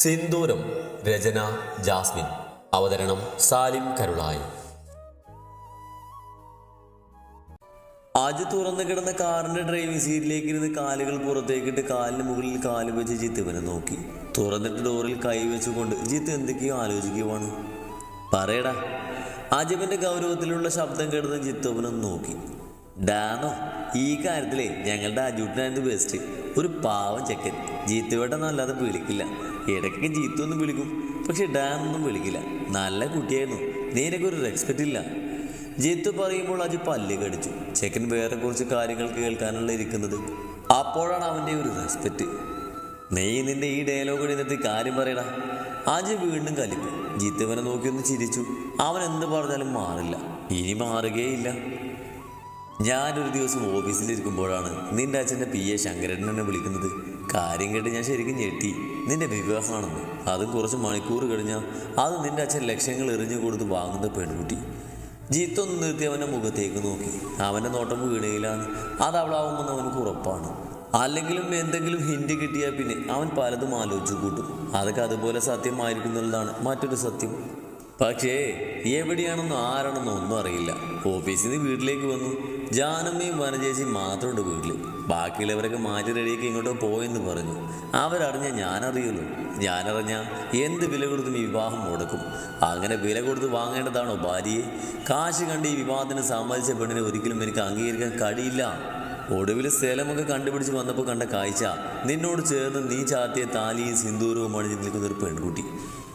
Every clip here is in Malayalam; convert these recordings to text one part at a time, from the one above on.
സിന്ദൂരം. രചന ജാസ്മിൻ. അവതരണം സാലിം കരുളായി. അജു തുറന്നു കിടന്ന കാറിന്റെ ഡ്രൈവിംഗ് സീറ്റിലേക്ക് ഇരുന്ന് കാലുകൾ പുറത്തേക്കിട്ട് കാലിന് മുകളിൽ കാല് വെച്ച് ജിത്തുവിനെ നോക്കി. തുറന്നിട്ട് ഡോറിൽ കൈവച്ചുകൊണ്ട് ജിത്ത് എന്തൊക്കെയോ ആലോചിക്കുവാണ്. പറയടാ. അജുവിന്റെ ഗൗരവത്തിലുള്ള ശബ്ദം കേട്ടത് ജിത്തുവിനൊന്ന് നോക്കി. ഡാന്നോ, ഈ കാര്യത്തിലേ ഞങ്ങളുടെ അജുട്ടനായിരുന്നു ബെസ്റ്റ്. ഒരു പാവം ചെക്കൻ. ജിത്തുവേട്ടനല്ലാതെ വിളിക്കില്ല. ഇടയ്ക്കൊക്കെ ജീത്തു ഒന്നും വിളിക്കും, പക്ഷെ ഡാനൊന്നും വിളിക്കില്ല. നല്ല കുട്ടിയായിരുന്നു. നീനൊക്കെ ഒരു റെസ്പെക്റ്റ് ഇല്ല. ജീത്തു പറയുമ്പോൾ അജു പല്ല് കടിച്ചു. ചെക്കൻ വേറെ കുറച്ച് കാര്യങ്ങൾ കേൾക്കാനുള്ള ഇരിക്കുന്നത്. അപ്പോഴാണ് അവൻ്റെ ഒരു റെസ്പെക്റ്റ്. നീ നിന്റെ ഈ ഡയലോഗ് എഴുന്നേറ്റ് കാര്യം പറയടാ. അജു വീണ്ടും കലിപ്പു. ജീത്തുവിനെ നോക്കിയൊന്ന് ചിരിച്ചു. അവൻ എന്ത് പറഞ്ഞാലും മാറില്ല, ഇനി മാറുകയില്ല. ഞാനൊരു ദിവസം ഓഫീസിലിരിക്കുമ്പോഴാണ് നിന്റെ അച്ഛൻ്റെ PA ശങ്കരൻ എന്നെ വിളിക്കുന്നത്. കാര്യം കേട്ട് ഞാൻ ശരിക്കും ഞെട്ടി. നിന്റെ വിവാഹമാണെന്ന്. അതും കുറച്ച് മണിക്കൂർ കഴിഞ്ഞാൽ അത് നിന്റെ അച്ഛൻ ലക്ഷങ്ങൾ എറിഞ്ഞു കൊടുത്ത് വാങ്ങുന്ന പെൺകുട്ടി. ജീത്തൊന്ന് നിർത്തി അവൻ്റെ മുഖത്തേക്ക് നോക്കി. അവൻ്റെ നോട്ടം വീണയിലാണ്. അത് അവളാവുമെന്ന് അവനക്ക് ഉറപ്പാണ്. അല്ലെങ്കിലും എന്തെങ്കിലും ഹിൻഡ് കിട്ടിയാൽ പിന്നെ അവൻ പലതും ആലോചിച്ചു കൂട്ടും. അതൊക്കെ അതുപോലെ സത്യമായിരിക്കുന്നതാണ് മറ്റൊരു സത്യം. പക്ഷേ എവിടെയാണെന്നോ ആരാണെന്നോ ഒന്നും അറിയില്ല. ഓഫീസിൽ നിന്ന് വീട്ടിലേക്ക് വന്നു. ജാനമ്മയും വനജേച്ചിയും മാത്രമുണ്ട് വീട്ടിൽ. ബാക്കിയുള്ളവരൊക്കെ മാറ്റി റെഡിയൊക്കെ ഇങ്ങോട്ടോ പോയെന്ന് പറഞ്ഞു. അവരറിഞ്ഞാൽ ഞാനറിയുള്ളൂ. ഞാനറിഞ്ഞാൽ എന്ത് വില കൊടുത്തും ഈ വിവാഹം മുടക്കും. അങ്ങനെ വില കൊടുത്ത് വാങ്ങേണ്ടതാണോ ഭാര്യയെ? കാശ് കണ്ട് ഈ വിവാഹത്തിന് സമ്മതിച്ച പെണ്ണിനെ ഒരിക്കലും എനിക്ക് അംഗീകരിക്കാൻ കഴിയില്ല. ഒടുവിൽ സ്ഥലമൊക്കെ കണ്ടുപിടിച്ച് വന്നപ്പോൾ കണ്ട കാഴ്ച, നിന്നോട് ചേർന്ന് നീ ചാർത്തിയ താലിയും സിന്ദൂരവും അണിഞ്ഞ് നിൽക്കുന്നൊരു പെൺകുട്ടി.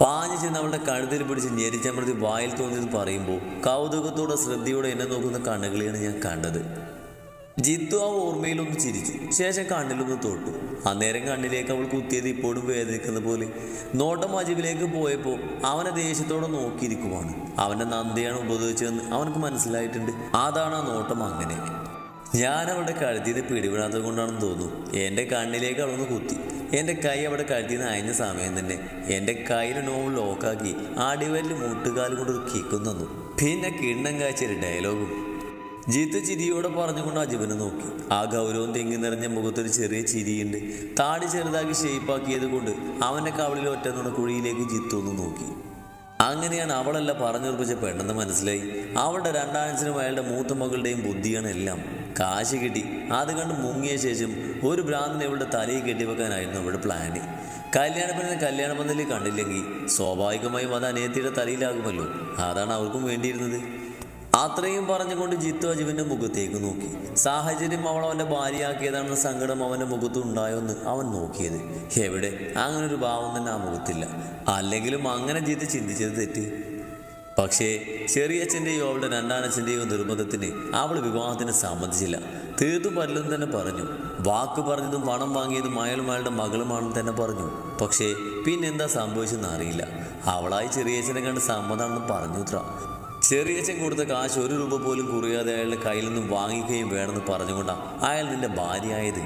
പാഞ്ഞു ചെന്ന് അവളുടെ കഴുത്തിൽ പിടിച്ച് ഞെരിച്ചമർത്തി വായിൽ തോന്നിയത് പറയുമ്പോൾ കൗതുകത്തോടെ ശ്രദ്ധയോടെ എന്നെ നോക്കുന്ന കണ്ണുകളെയാണ് ഞാൻ കണ്ടത്. ജിത്തു ആ ഓർമ്മയിലൊന്ന് ചിരിച്ചു. ശേഷം കണ്ണിലൊന്ന് തൊട്ടു. അന്നേരം കണ്ണിലേക്ക് അവൾ കുത്തിയത് ഇപ്പോഴും വേദനിക്കുന്ന പോലെ. നോട്ടം അജുവിലേക്ക് പോയപ്പോൾ അവനെ ദേഷ്യത്തോടെ നോക്കിയിരിക്കുവാണ്. അവൻ്റെ നന്ദിയാണ് ഉപദേശിച്ചതെന്ന് അവനക്ക് മനസ്സിലായിട്ടുണ്ട്. അതാണ് ആ നോട്ടം. അങ്ങനെ ഞാൻ അവളുടെ കഴുത്തിൽ നിന്ന് പിടിവിടാത്തത് കൊണ്ടാണെന്ന് തോന്നുന്നു. എൻ്റെ കണ്ണിലേക്ക് അവളൊന്ന് കുത്തി. എൻ്റെ കൈ അവിടെ കഴുത്തിൽ നിന്ന് അയഞ്ഞ സമയം തന്നെ എൻ്റെ കയ്യിലെ നോവ് ലോക്കാക്കി അടിവല്ല് മുട്ടുകാൽ കൊണ്ടൊരു കിക്കും തന്നു. പിന്നെ കിണ്ണം കാഴ്ചയൊരു ഡയലോഗും. ജീത്ത് ചിരിയോടെ പറഞ്ഞുകൊണ്ട് അജുവിനെ നോക്കി. ആ ഗൗരവം തെങ്ങി നിറഞ്ഞ മുഖത്തൊരു ചെറിയ ചിരിയുണ്ട്. താടി ചെറുതാക്കി ഷേപ്പാക്കിയത് കൊണ്ട് അവൻ്റെ കവളിൽ ഒറ്റ നുണക്കുഴിയിലേക്ക് ജിത്തു ഒന്ന് നോക്കി. അങ്ങനെയാണ് അവളല്ല പറഞ്ഞുറപ്പിച്ച പെണ്ണെന്ന് മനസ്സിലായി. അവളുടെ രണ്ടാഴ്ചനും അയാളുടെ മൂത്ത മകളുടെയും ബുദ്ധിയാണ് എല്ലാം. കാശ് കിട്ടി. അത് കണ്ട് മുങ്ങിയ ശേഷം ഒരു ഭ്രാന്തിനെ ഇവളുടെ തലയിൽ കെട്ടിവെക്കാനായിരുന്നു അവളുടെ പ്ലാന്. കല്യാണപ്പെണ്ണിനെ കല്യാണപന്തലിൽ കണ്ടില്ലെങ്കിൽ സ്വാഭാവികമായും അത് അനിയത്തിയുടെ തലയിലാകുമല്ലോ. അതാണ് അവർക്കും വേണ്ടിയിരുന്നത്. അത്രയും പറഞ്ഞുകൊണ്ട് ജിത്തു അജുവിൻ്റെ മുഖത്തേക്ക് നോക്കി. സാഹചര്യം അവൻ്റെ ഭാര്യയാക്കിയതാണെന്ന സങ്കടം അവൻ്റെ മുഖത്ത് ഉണ്ടായോന്ന് അവൻ നോക്കിയത്. എവിടെ അങ്ങനൊരു ഭാവം തന്നെ ആ മുഖത്തില്ല. അല്ലെങ്കിലും അങ്ങനെ ജിത്ത് ചിന്തിച്ചത് തെറ്റ്. പക്ഷേ ചെറിയച്ഛൻ്റെയോ അവളുടെ രണ്ടാനച്ഛൻ്റെയോ നിർബന്ധത്തിന് അവൾ വിവാഹത്തിന് സമ്മതിച്ചില്ല. തീർത്തും പലതും തന്നെ പറഞ്ഞു. വാക്ക് പറഞ്ഞതും പണം വാങ്ങിയതും അയാളും അയാളുടെ മകളുമാണെന്ന് തന്നെ പറഞ്ഞു. പക്ഷേ പിന്നെന്താ സംഭവിച്ചെന്ന് അറിയില്ല. അവളായി ചെറിയച്ഛനെ കണ്ട് സമ്മതമാണെന്ന് പറഞ്ഞു. ചെറിയച്ഛൻ കൊടുത്ത കാശ് 1 രൂപ പോലും കുറയാതെ അയാളുടെ കയ്യിൽ നിന്നും വാങ്ങിക്കുകയും വേണമെന്ന് പറഞ്ഞുകൊണ്ടാണ് അയാൾ നിന്റെ ഭാര്യയായത്.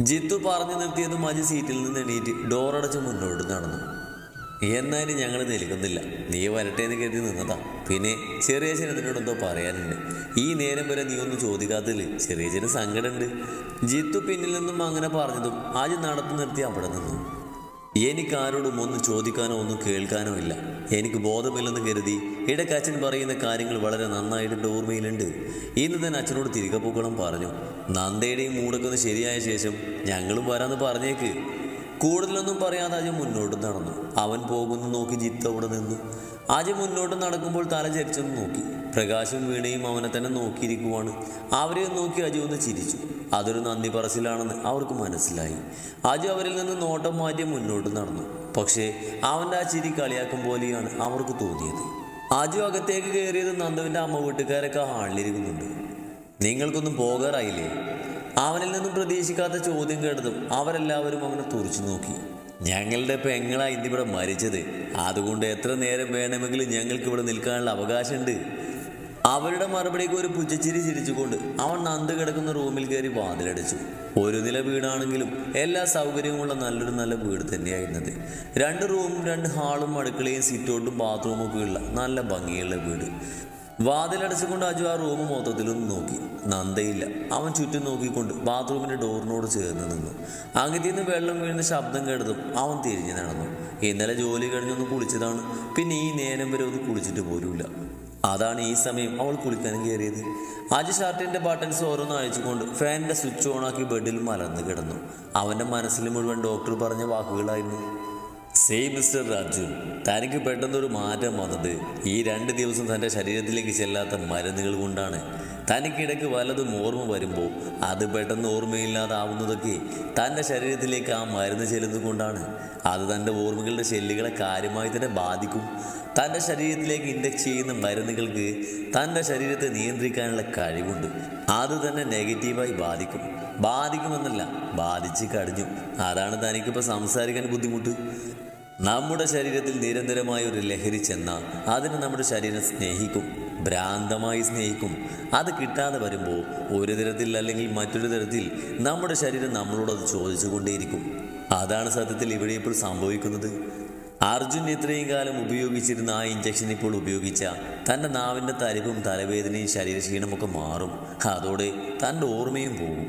ജിത്തു പറഞ്ഞു നിർത്തിയതും അജി സീറ്റിൽ നിന്ന് എണീറ്റ് ഡോറടച്ച് മുന്നോട്ട് നടന്നു. എന്നാലും ഞങ്ങൾ നിൽക്കുന്നില്ല. നീ വരട്ടെ എന്ന് കരുതി നിന്നതാ. പിന്നെ ചെറിയച്ഛൻ അതിനോടെന്തോ പറയാനുണ്ട്. ഈ നേരം വരെ നീ ഒന്നും ചോദിക്കാത്തതിൽ ചെറിയച്ഛന് സങ്കടമുണ്ട്. ജിത്തു പിന്നിൽ നിന്നും അങ്ങനെ പറഞ്ഞതും അജി നടത്തി നിർത്തി അവിടെ നിന്നു. എനിക്കാരോടും ഒന്നും ചോദിക്കാനോ ഒന്നും കേൾക്കാനോ ഇല്ല. എനിക്ക് ബോധമില്ലെന്ന് കരുതി ഇടയ്ക്ക് അച്ഛൻ പറയുന്ന കാര്യങ്ങൾ വളരെ നന്നായിട്ട് ഓർമ്മയിലുണ്ട്. ഇന്ന് തന്നെ അച്ഛനോട് തിരികെ പോകണം പറഞ്ഞു. നന്ദയുടെയും മൂടൊക്കെ ശരിയായ ശേഷം ഞങ്ങളും വരാമെന്ന് പറഞ്ഞേക്ക്. കൂടുതലൊന്നും പറയാതെ അജു മുന്നോട്ട് നടന്നു. അവൻ പോകുന്നു നോക്കി ജിത്ത് അവിടെ നിന്നു. അജു മുന്നോട്ട് നടക്കുമ്പോൾ തല ചരിച്ചൊന്ന് നോക്കി. പ്രകാശും വീണയും അവനെ തന്നെ നോക്കിയിരിക്കുവാണ്. അവരെ നോക്കി അജു ഒന്ന് ചിരിച്ചു. അതൊരു നന്ദി പറച്ചിലാണെന്ന് അവർക്ക് മനസ്സിലായി. അജു അവരിൽ നിന്ന് നോട്ടം മാറ്റി മുന്നോട്ട് നടന്നു. പക്ഷേ അവൻ്റെ ആ ചിരി കളിയാക്കും പോലെയാണ് അവർക്ക് തോന്നിയത്. അജു അകത്തേക്ക് കയറിയത് നന്ദുവിൻ്റെ അമ്മ വീട്ടുകാരൊക്കെ ഹാളിലിരിക്കുന്നുണ്ട്. നിങ്ങൾക്കൊന്നും പോകാറായില്ലേ? അവനിൽ നിന്നും പ്രതീക്ഷിക്കാത്ത ചോദ്യം കേട്ടതും അവരെല്ലാവരും അവനെ തുറച്ചു നോക്കി. ഞങ്ങളുടെ പെങ്ങളാണ് ഇന്നിവിടെ മരിച്ചത്. അതുകൊണ്ട് എത്ര നേരം വേണമെങ്കിലും ഞങ്ങൾക്ക് ഇവിടെ നിൽക്കാനുള്ള അവകാശമുണ്ട്. അവരുടെ മറുപടിക്ക് ഒരു പുച്ഛച്ചിരി ചിരിച്ചുകൊണ്ട് അവൻ നന്ദു കിടക്കുന്ന റൂമിൽ കയറി വാതിലടച്ചു. ഒരു നില വീടാണെങ്കിലും എല്ലാ സൗകര്യവുമുള്ള നല്ല വീട് തന്നെയായിരുന്നത്. 2 റൂമും 2 ഹാളും അടുക്കളയും സിറ്റൗട്ടും ബാത്റൂമും ഒക്കെ ഉള്ള നല്ല ഭംഗിയുള്ള വീട്. വാതിലടച്ചുകൊണ്ട് അജു ആ റൂം മൊത്തത്തിലൊന്ന് നോക്കി. നന്ദയില്ല. അവൻ ചുറ്റും നോക്കിക്കൊണ്ട് ബാത്റൂമിൻ്റെ ഡോറിനോട് ചേർന്ന് നിന്നു. അകത്തിൽ നിന്ന് വെള്ളം വീഴുന്ന ശബ്ദം കേട്ടതും അവൻ തിരിഞ്ഞു നടന്നു. ഇന്നലെ ജോലി കഴിഞ്ഞൊന്ന് കുളിച്ചതാണ്, പിന്നെ ഈ നേരം വരെ ഒന്ന് കുളിച്ചിട്ട് പോലുമില്ല. അതാണ് ഈ സമയം അവൾ കുളിക്കാനും കയറിയത്. അജി ഷർട്ടിൻ്റെ ബട്ടൺസ് ഓരോന്ന് അഴിച്ചുകൊണ്ട് ഫാനിൻ്റെ സ്വിച്ച് ഓണാക്കി ബെഡിൽ മലർന്ന് കിടന്നു. അവൻ്റെ മനസ്സിൽ മുഴുവൻ ഡോക്ടർ പറഞ്ഞ വാക്കുകളായിരുന്നു. മിസ്റ്റർ അർജുൻ, തനിക്ക് പെട്ടെന്നൊരു മാറ്റം വന്നത് ഈ 2 ദിവസം തൻ്റെ ശരീരത്തിലേക്ക് ചെല്ലാത്ത മരുന്നുകൾ കൊണ്ടാണ്. തനിക്കിടയ്ക്ക് വല്ലതും ഓർമ്മ വരുമ്പോൾ അത് പെട്ടെന്ന് ഓർമ്മയില്ലാതാവുന്നതൊക്കെ തൻ്റെ ശരീരത്തിലേക്ക് ആ മരുന്ന് ചെല്ലുന്നത് കൊണ്ടാണ്. അത് തൻ്റെ ഓർമ്മകളുടെ സെല്ലുകളെ കാര്യമായി തന്നെ ബാധിക്കും. തൻ്റെ ശരീരത്തിലേക്ക് ഇൻജെക്ട് ചെയ്യുന്ന മരുന്നുകൾക്ക് തൻ്റെ ശരീരത്തെ നിയന്ത്രിക്കാനുള്ള കഴിവുണ്ട്. അത് തന്നെ നെഗറ്റീവായി ബാധിക്കുമെന്നല്ല, ബാധിച്ച് കഴിഞ്ഞു. അതാണ് തനിക്കിപ്പോൾ സംസാരിക്കാൻ ബുദ്ധിമുട്ട്. നമ്മുടെ ശരീരത്തിൽ നിരന്തരമായ ഒരു ലഹരി ചെന്നാൽ അതിനെ നമ്മുടെ ശരീരം സ്നേഹിക്കും, ഭ്രാന്തമായി സ്നേഹിക്കും. അത് കിട്ടാതെ വരുമ്പോൾ ഒരു തരത്തിൽ അല്ലെങ്കിൽ മറ്റൊരു തരത്തിൽ നമ്മുടെ ശരീരം നമ്മളോടത് ചോദിച്ചുകൊണ്ടേയിരിക്കും. അതാണ് സത്യത്തിൽ ഇവിടെ ഇപ്പോൾ സംഭവിക്കുന്നത്. അർജുൻ ഇത്രയും കാലം ഉപയോഗിച്ചിരുന്ന ആ ഇഞ്ചക്ഷൻ ഇപ്പോൾ ഉപയോഗിച്ച തൻ്റെ നാവിൻ്റെ തരിപ്പും തലവേദനയും ശരീരക്ഷീണമൊക്കെ മാറും. അതോടെ തൻ്റെ ഓർമ്മയും പോകും.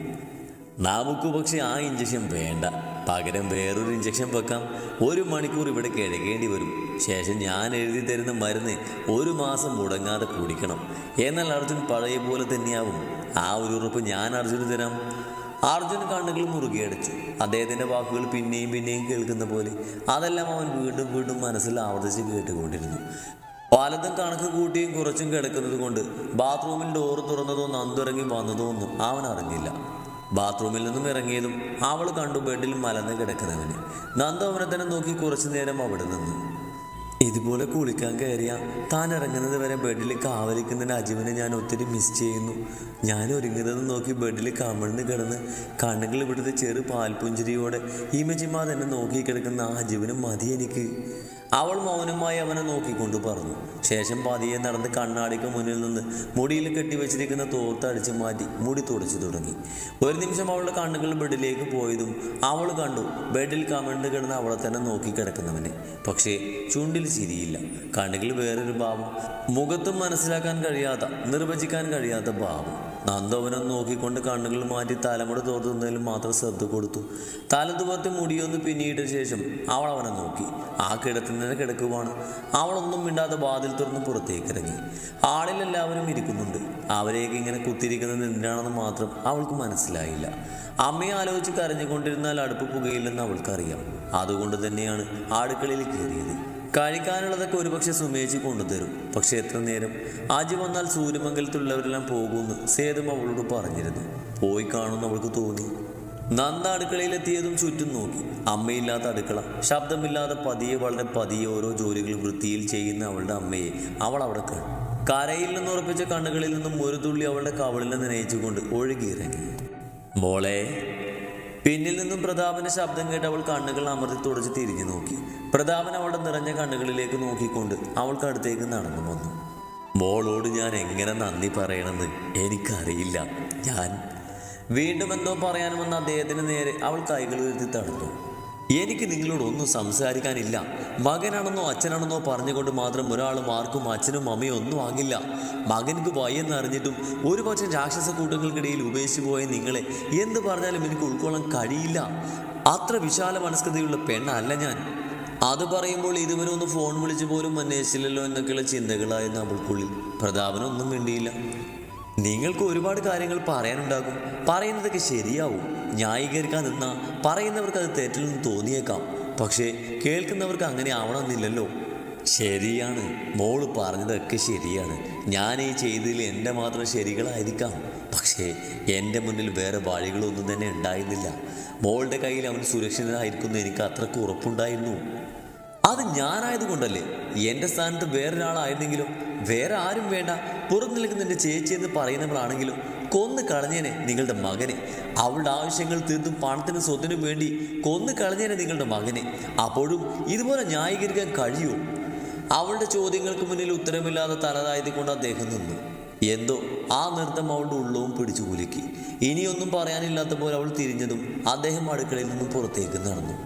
നമുക്ക് പക്ഷേ ആ ഇഞ്ചക്ഷൻ വേണ്ട, പകരം വേറൊരു ഇഞ്ചക്ഷൻ വെക്കാം. 1 മണിക്കൂർ ഇവിടെ കിഴക്കേണ്ടി വരും. ശേഷം ഞാൻ എഴുതി തരുന്ന മരുന്ന് 1 മാസം മുടങ്ങാതെ കുടിക്കണം. എന്നാൽ അർജുൻ പഴയ പോലെ തന്നെയാവും. ആ ഒരു ഉറപ്പ് ഞാൻ അർജുന് തരാം. അർജുൻ കണ്ണുകൾ മുറുകെ അടച്ചു. അദ്ദേഹത്തിൻ്റെ വാക്കുകൾ പിന്നെയും കേൾക്കുന്ന പോലെ അതെല്ലാം അവൻ വീണ്ടും മനസ്സിൽ ആവർത്തിച്ച് കേട്ടുകൊണ്ടിരുന്നു. പലതും കണക്ക് കൂട്ടിയും കുറച്ചും കിടക്കുന്നത് കൊണ്ട് ബാത്റൂമിൽ ഡോറ് തുറന്നതോ നന്ദിറങ്ങി വന്നതോ ഒന്നും അവൻ അറിഞ്ഞില്ല. ബാത്റൂമിൽ നിന്നും ഇറങ്ങിയതും അവൾ കണ്ടു ബെഡിൽ മലന്ന് കിടക്കുന്നവന്. നന്ദ അവനെ തന്നെ നോക്കി കുറച്ചു നേരം അവിടെ നിന്നു. ഇതുപോലെ കുളിക്കാൻ കയറിയ താൻ ഇറങ്ങുന്നത് വരെ ബെഡിൽ കാവലിക്കുന്നതിന് അജീവനെ ഞാൻ ഒത്തിരി മിസ് ചെയ്യുന്നു. ഞാൻ ഒരുങ്ങുന്നത് നോക്കി ബെഡിൽ കമിഴ്ന്ന് കിടന്ന് കണ്ണുകൾ ഇവിടുത്തെ ചെറു പാൽപുഞ്ചിരിയോടെ ഈമച്ചിമാ തന്നെ നോക്കി കിടക്കുന്ന ആ അജീവനും മതി എനിക്ക്. അവൾ മൗനമായി അവനെ നോക്കിക്കൊണ്ട് പറഞ്ഞു. ശേഷം പതിയെ നടന്ന് കണ്ണാടിക്ക് മുന്നിൽ നിന്ന് മുടിയിൽ കെട്ടിവെച്ചിരിക്കുന്ന തോർത്തടിച്ച് മാറ്റി മുടി തുടച്ചു തുടങ്ങി. ഒരു നിമിഷം അവളുടെ കണ്ണുകൾ ബെഡിലേക്ക് പോയതും അവൾ കണ്ടു ബെഡിൽ കമിഴ്ന്ന് കിടന്ന് അവളെ തന്നെ നോക്കി കിടക്കുന്നവനെ. പക്ഷേ ചുണ്ടിൽ ചിരിയില്ല, കണ്ണുകൾ വേറൊരു ഭാവം, മുഖത്തും മനസ്സിലാക്കാൻ കഴിയാത്ത, നിർവചിക്കാൻ കഴിയാത്ത ഭാവം. നന്ദവനം നോക്കിക്കൊണ്ട് കണ്ണുകൾ മാറ്റി തലമുടി തോർത്തുന്നതിൽ മാത്രം ശ്രദ്ധ കൊടുത്തു. തലതുപത്തി മുടിയൊന്ന് പിന്നിയിട്ട ശേഷം അവൾ അവനെ നോക്കി. ആ കിടത്തുന്നതിനെ കിടക്കുവാണ്. അവളൊന്നും മിണ്ടാതെ വാതിൽ തുറന്ന് പുറത്തേക്ക് ഇറങ്ങി. ആളിലെല്ലാവരും ഇരിക്കുന്നുണ്ട്. അവരെയൊക്കെ ഇങ്ങനെ കുത്തിയിരിക്കുന്നത് എന്തിനാണെന്ന് മാത്രം അവൾക്ക് മനസ്സിലായില്ല. അമ്മയെ ആലോചിച്ച് കരഞ്ഞുകൊണ്ടിരുന്നാൽ അടുപ്പ് പുകയില്ലെന്ന് അവൾക്കറിയാം. അതുകൊണ്ട് തന്നെയാണ് അടുക്കളയിൽ കയറിയത്. കഴിക്കാനുള്ളതൊക്കെ ഒരുപക്ഷെ സുമേഷ് കൊണ്ടുതരും. പക്ഷെ എത്ര നേരം? ആജി വന്നാൽ സൂര്യമംഗലത്തുള്ളവരെല്ലാം പോകുമെന്ന് സേതും അവളോട് പറഞ്ഞിരുന്നു. പോയി കാണുമെന്ന് അവൾക്ക് തോന്നി. നന്ദ അടുക്കളയിലെത്തിയതും ചുറ്റും നോക്കി. അമ്മയില്ലാത്ത അടുക്കള, ശബ്ദമില്ലാതെ വളരെ പതിയെ ഓരോ ജോലികൾ വൃത്തിയിൽ ചെയ്യുന്ന അവളുടെ അമ്മയെ അവൾ അവിടെ കണ്ടു. കരയിൽ നിന്ന് ഉറപ്പിച്ച കണ്ണുകളിൽ നിന്നും ഒരു തുള്ളി അവളുടെ കവളിൽ നനയിച്ചുകൊണ്ട് ഒഴുകിയിറങ്ങി. മോളെ. പിന്നിൽ നിന്നും പ്രതാപന്റെ ശബ്ദം കേട്ട് അവൾ കണ്ണുകൾ അമർത്തി തുടച്ച് തിരിഞ്ഞു നോക്കി. പ്രതാപൻ അവളുടെ നിറഞ്ഞ കണ്ണുകളിലേക്ക് നോക്കിക്കൊണ്ട് അവൾക്ക് അടുത്തേക്ക് നടന്നു വന്നു. മോളോട് ഞാൻ എങ്ങനെ നന്ദി പറയണമെന്ന് എനിക്കറിയില്ല. ഞാൻ വീണ്ടും എന്തോ പറയാനുമെന്ന് അദ്ദേഹത്തിന് നേരെ അവൾ കൈകൾ ഉയർത്തി തടഞ്ഞു. എനിക്ക് നിങ്ങളോടൊന്നും സംസാരിക്കാനില്ല. മകനാണെന്നോ അച്ഛനാണെന്നോ പറഞ്ഞുകൊണ്ട് മാത്രം ഒരാളും ആർക്കും അച്ഛനും അമ്മയും ഒന്നും ആകില്ല. മകനക്ക് വയ്യെന്നറിഞ്ഞിട്ടും ഒരു പക്ഷേ രാക്ഷസ കൂട്ടങ്ങൾക്കിടയിൽ ഉപേക്ഷിച്ചു പോയ നിങ്ങളെ എന്ത് പറഞ്ഞാലും എനിക്ക് ഉൾക്കൊള്ളാൻ കഴിയില്ല. അത്ര വിശാല മനസ്കതയുള്ള പെണ്ണല്ല ഞാൻ. അത് പറയുമ്പോൾ ഇതുവരെ ഒന്ന് ഫോൺ വിളിച്ചു പോലും അന്വേഷിച്ചില്ലല്ലോ എന്നൊക്കെയുള്ള ചിന്തകളായിരുന്നു അവൾക്കുള്ളിൽ. പ്രതാപനൊന്നും വേണ്ടിയില്ല. നിങ്ങൾക്ക് ഒരുപാട് കാര്യങ്ങൾ പറയാനുണ്ടാകും. പറയുന്നതൊക്കെ ശരിയാവും. ന്യായീകരിക്കാൻ നിന്നാൽ പറയുന്നവർക്ക് അത് തെറ്റില്ലെന്ന് തോന്നിയേക്കാം. പക്ഷേ കേൾക്കുന്നവർക്ക് അങ്ങനെ ആവണമെന്നില്ലല്ലോ. ശരിയാണ്, മോള് പറഞ്ഞതൊക്കെ ശരിയാണ്. ഞാൻ ഈ ചെയ്തതിൽ എൻ്റെ മാത്രം ശരികളായിരിക്കാം. പക്ഷേ എൻ്റെ മുന്നിൽ വേറെ വഴികളൊന്നും തന്നെ ഉണ്ടായിരുന്നില്ല. മോളുടെ കയ്യിൽ അവൻ സുരക്ഷിതനായിരിക്കുന്നു എനിക്ക് അത്രയ്ക്ക് ഉറപ്പുണ്ടായിരുന്നു. അത് ഞാനായതുകൊണ്ടല്ലേ. എൻ്റെ സ്ഥാനത്ത് വേറൊരാളായിരുന്നെങ്കിലും, വേറെ ആരും വേണ്ട, പുറത്തു നിൽക്കുന്ന എൻ്റെ ചേച്ചിയെന്ന് പറയുന്നവളാണെങ്കിലും കൊന്നു കളഞ്ഞേനെ നിങ്ങളുടെ മകനെ. അവളുടെ ആവശ്യങ്ങൾ തീർത്തും പണത്തിനും സ്വത്തിനും വേണ്ടി കൊന്നു കളഞ്ഞേനെ നിങ്ങളുടെ മകനെ. അപ്പോഴും ഇതുപോലെ ന്യായീകരിക്കാൻ കഴിയുമോ? അവളുടെ ചോദ്യങ്ങൾക്ക് മുന്നിൽ ഉത്തരമില്ലാതെ തലതായതുകൊണ്ട് അദ്ദേഹം നിന്നു. എന്തോ ആ നൃത്തം അവളുടെ ഉള്ളവും പിടിച്ചു കുലുക്കി. ഇനിയൊന്നും പറയാനില്ലാത്ത പോലെ അവൾ തിരിഞ്ഞതും അദ്ദേഹം അടുക്കളയിൽ നിന്നും പുറത്തേക്ക് നടന്നു.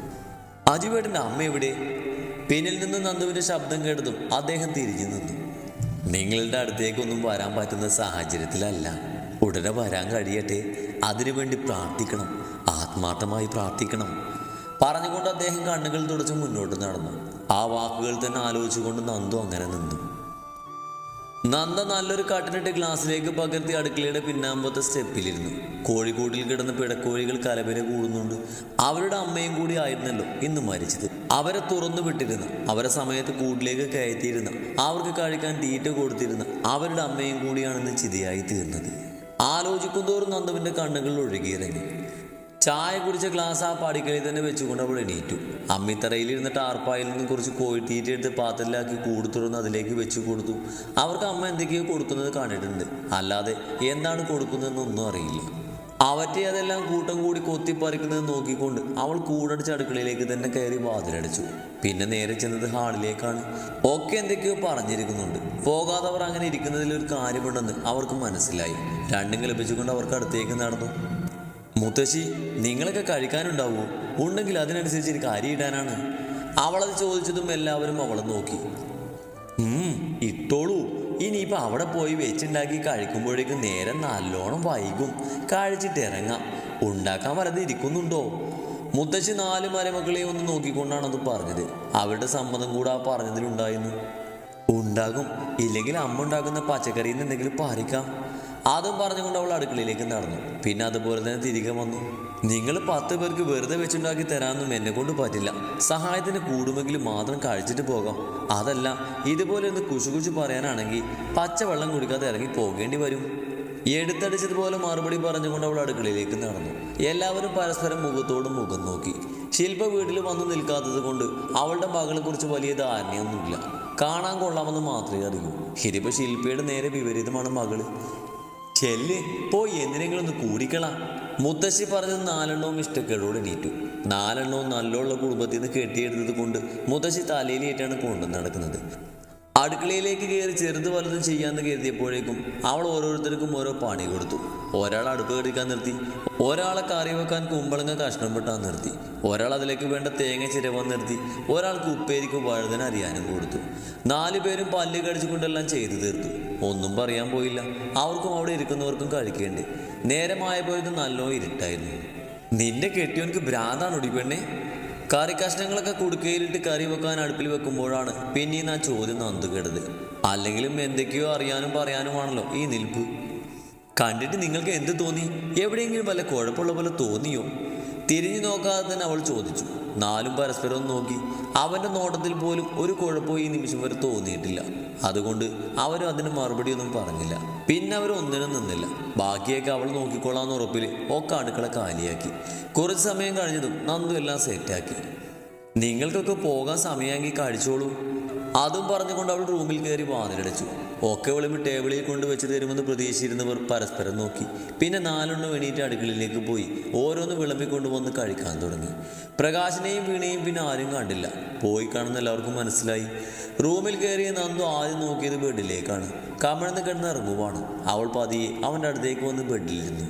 അജുവേട്ടൻ്റെ അമ്മ എവിടെ? പിന്നിൽ നിന്ന് നന്ദുവിൻ്റെ ശബ്ദം കേട്ടതും അദ്ദേഹം തിരിഞ്ഞു നിന്നു. നിങ്ങളുടെ അടുത്തേക്കൊന്നും വരാൻ പറ്റുന്ന സാഹചര്യത്തിലല്ല. ഉടനെ വരാൻ കഴിയട്ടെ, അതിനുവേണ്ടി പ്രാർത്ഥിക്കണം, ആത്മാർത്ഥമായി പ്രാർത്ഥിക്കണം പറഞ്ഞുകൊണ്ട് അദ്ദേഹം കണ്ണുകൾ തുടച്ച് മുന്നോട്ട് നടന്നു. ആ വാക്കുകൾ തന്നെ ആലോചിച്ചുകൊണ്ട് നന്ദു അങ്ങനെ നിന്നു. നന്ദ നല്ലൊരു കട്ടിനിട്ട് ഗ്ലാസ്സിലേക്ക് പകർത്തി അടുക്കളയുടെ പിന്നാമ്പത്തെ സ്റ്റെപ്പിലിരുന്നു. കോഴിക്കൂട്ടിൽ കിടന്ന് പിടക്കോഴികൾ കലവര കൂടുന്നുണ്ട്. അവരുടെ അമ്മയും കൂടി ആയിരുന്നല്ലോ ഇന്ന് മരിച്ചത്. അവരെ തുറന്നു വിട്ടിരുന്ന, അവരെ സമയത്ത് കൂട്ടിലേക്ക് കയറ്റിയിരുന്ന, അവർക്ക് കഴിക്കാൻ തീറ്റ കൊടുത്തിരുന്ന അവരുടെ അമ്മയും കൂടിയാണെന്ന് ചിതയായി തീർന്നത്. ആലോചിക്കുന്തോറും നന്ദുവിൻ്റെ കണ്ണുകൾ ഒഴുകിയിറങ്ങി. ചായ കുടിച്ച ഗ്ലാസ് ആ പടിക്കലിൽ തന്നെ വെച്ചുകൊണ്ട് അവൾ എണീറ്റു. അമ്മിത്തറയിലിരുന്ന ടാർപ്പായിൽ നിന്ന് കുറച്ച് കോഴിത്തീറ്റ എടുത്ത് പാത്രത്തിലാക്കി കൂട് തുറന്ന് അതിലേക്ക് വെച്ച് കൊടുത്തു. അവർക്ക് അമ്മ എന്തൊക്കെയോ കൊടുക്കുന്നത് കണ്ടിട്ടുണ്ട്, അല്ലാതെ എന്താണ് കൊടുക്കുന്നതെന്നൊന്നും അറിയില്ല. അവറ്റെ അതെല്ലാം കൂട്ടം കൂടി കൊത്തിപ്പറിക്കുന്നത് നോക്കിക്കൊണ്ട് അവൾ കൂടടിച്ച് അടുക്കളയിലേക്ക് തന്നെ കയറി വാതിലടച്ചു. പിന്നെ നേരെ ചെന്നത് ഹാളിലേക്കാണ്. ഒക്കെ എന്തൊക്കെയോ പറഞ്ഞിരിക്കുന്നുണ്ട്. പോകാതെ അവർ അങ്ങനെ ഇരിക്കുന്നതിൽ ഒരു കാര്യമുണ്ടെന്ന് അവർക്ക് മനസ്സിലായി. രണ്ടും കളിപ്പിച്ചുകൊണ്ട് അവർക്ക് അടുത്തേക്ക് നടന്നു. മുത്തശ്ശി, നിങ്ങളൊക്കെ കഴിക്കാനുണ്ടാവുമോ? ഉണ്ടെങ്കിൽ അതിനനുസരിച്ച് എനിക്ക് അരി ഇടാനാണ്. അവളത് ചോദിച്ചതും എല്ലാവരും അവളെ നോക്കി. ഇട്ടോളൂ, ഇനിയിപ്പോൾ അവിടെ പോയി വെച്ചുണ്ടാക്കി കഴിക്കുമ്പോഴേക്കും നേരം നല്ലോണം വൈകും. കഴിച്ചിട്ട് ഇറങ്ങാം. ഉണ്ടാക്കാൻ വരത് ഇരിക്കുന്നുണ്ടോ? മുത്തശ്ശി 4 മരുമക്കളെയും ഒന്ന് നോക്കിക്കൊണ്ടാണ് അത് പറഞ്ഞത്. അവരുടെ സമ്മതം കൂടെ ആ പറഞ്ഞതിലുണ്ടായിരുന്നു. ഉണ്ടാകും, ഇല്ലെങ്കിൽ അമ്മ ഉണ്ടാക്കുന്ന പച്ചക്കറിയിൽ നിന്ന് എന്തെങ്കിലും പറിക്കാം. അതും പറഞ്ഞുകൊണ്ട് അവൾ അടുക്കളയിലേക്ക് നടന്നു. പിന്നെ അതുപോലെ തന്നെ തിരികെ വന്നു. നിങ്ങൾ 10 പേർക്ക് വെറുതെ വെച്ചുണ്ടാക്കി തരാമെന്നും എന്നെ കൊണ്ട് പറ്റില്ല. സഹായത്തിന് കൂടുമെങ്കിലും മാത്രം കഴിച്ചിട്ട് പോകാം. അതല്ല, ഇതുപോലെ ഒന്ന് കുശുകുശു പറയാനാണെങ്കിൽ പച്ചവെള്ളം കുടിക്കാതെ ഇറങ്ങി പോകേണ്ടി വരും. എടുത്തടിച്ചതുപോലെ മറുപടി പറഞ്ഞുകൊണ്ട് അവൾ അടുക്കളയിലേക്ക് നടന്നു. എല്ലാവരും പരസ്പരം മുഖത്തോടും മുഖം നോക്കി. ശില്പ വീട്ടിൽ വന്നു നിൽക്കാത്തത് കൊണ്ട് അവളുടെ മകളെക്കുറിച്ച് വലിയ ധാരണയൊന്നുമില്ല. കാണാൻ കൊള്ളാമെന്ന് മാത്രമേ അറിയൂ. ഇതിപ്പോൾ ശില്പയുടെ നേരെ വിപരീതമാണ് മകള്. ചെല്ല്, പോയി എന്തിനെങ്കിലും ഒന്ന് കൂടിക്കളാം. മുത്തശ്ശി പറഞ്ഞത് 4 ഇഷ്ടക്കേടോടെ എണീറ്റു. 4 നല്ലുള്ള കുടുംബത്തിൽ നിന്ന് കെട്ടിയെടുത്തത് കൊണ്ട് മുത്തശ്ശി തലയിലേറ്റാണ് കൊണ്ടു നടക്കുന്നത്. അടുക്കളയിലേക്ക് കയറി ചെറുത് വലുതും ചെയ്യാമെന്ന് കരുതിയപ്പോഴേക്കും അവൾ ഓരോരുത്തർക്കും ഓരോ പണി കൊടുത്തു. ഒരാൾ അടുപ്പ് കടിക്കാൻ നിർത്തി, ഒരാളെ കറി വെക്കാൻ കുമ്പളങ്ങ കഷ്ണം വെട്ടാൻ നിർത്തി, ഒരാൾ അതിലേക്ക് വേണ്ട തേങ്ങ ചിരവാൻ നിർത്തി, ഒരാൾക്ക് ഉപ്പേരിക്ക് വഴുതന അരിയാനും കൊടുത്തു. 4 പേരും പല്ല് കടിച്ചുകൊണ്ടെല്ലാം ചെയ്തു തീർത്തു. ഒന്നും പറയാൻ പോയില്ല. അവർക്കും അവിടെ ഇരിക്കുന്നവർക്കും കഴിക്കേണ്ടേ. നേരമായപ്പോഴേക്കും നല്ലോ ഇരുട്ടായിരുന്നു. നിന്റെ കെട്ടിയോൻക്ക് ഭ്രാന്താണ് ഒടിപ്പെണ്ണേ. കറി കഷ്ണങ്ങളൊക്കെ കുടുക്കയിലിട്ട് കറി വെക്കാൻ അടുപ്പിൽ വെക്കുമ്പോഴാണ് പിന്നെയും ആ ചോദ്യം നന്ദു കേട്ടത്. അല്ലെങ്കിലും എന്തൊക്കെയോ അറിയാനും പറയാനുമാണല്ലോ ഈ നിൽപ്പ്. കണ്ടിട്ട് നിങ്ങൾക്ക് എന്ത് തോന്നി? എവിടെയെങ്കിലും വല്ല കുഴപ്പമുള്ള പോലെ തോന്നിയോ? തിരിഞ്ഞു നോക്കാതെ തന്നെ അവൾ ചോദിച്ചു. 4 പരസ്പരം നോക്കി. അവൻ്റെ നോട്ടത്തിൽ പോലും ഒരു കുഴപ്പവും ഈ നിമിഷം വരെ തോന്നിയിട്ടില്ല. അതുകൊണ്ട് അവരും അതിന് മറുപടിയൊന്നും പറഞ്ഞില്ല. പിന്നെ അവർ ഒന്നിനും നിന്നില്ല. ബാക്കിയൊക്കെ അവൾ നോക്കിക്കൊള്ളാന്ന് ഉറപ്പിൽ ഒക്കെ അടുക്കള കാലിയാക്കി. കുറച്ച് സമയം കഴിഞ്ഞതും നന്ദു എല്ലാം സെറ്റാക്കി. നിങ്ങൾക്കൊക്കെ പോകാൻ സമയമെങ്കിൽ കഴിച്ചോളൂ. അതും പറഞ്ഞുകൊണ്ട് അവൾ റൂമിൽ കയറി വാതിലടച്ചു. ഒക്കെ വിളമ്പി ടേബിളിൽ കൊണ്ട് വെച്ച് തരുമെന്ന് പ്രതീക്ഷിച്ചിരുന്നവർ പരസ്പരം നോക്കി. പിന്നെ 4 എണീറ്റ് അടുക്കളയിലേക്ക് പോയി ഓരോന്ന് വിളമ്പിക്കൊണ്ട് വന്ന് കഴിക്കാൻ തുടങ്ങി. പ്രകാശിനെയും വീണയും പിന്നെ ആരും കണ്ടില്ല. പോയി കാണുന്ന എല്ലാവർക്കും മനസ്സിലായി. റൂമിൽ കയറിയ നന്ദു ആദ്യം നോക്കിയത് ബെഡിലേക്കാണ്. കമിഴ്ന്ന് കിടന്ന് ഇറങ്ങുവാണ്. അവൾ പതിയെ അവൻ്റെ അടുത്തേക്ക് വന്ന് ബെഡിലിരുന്നു.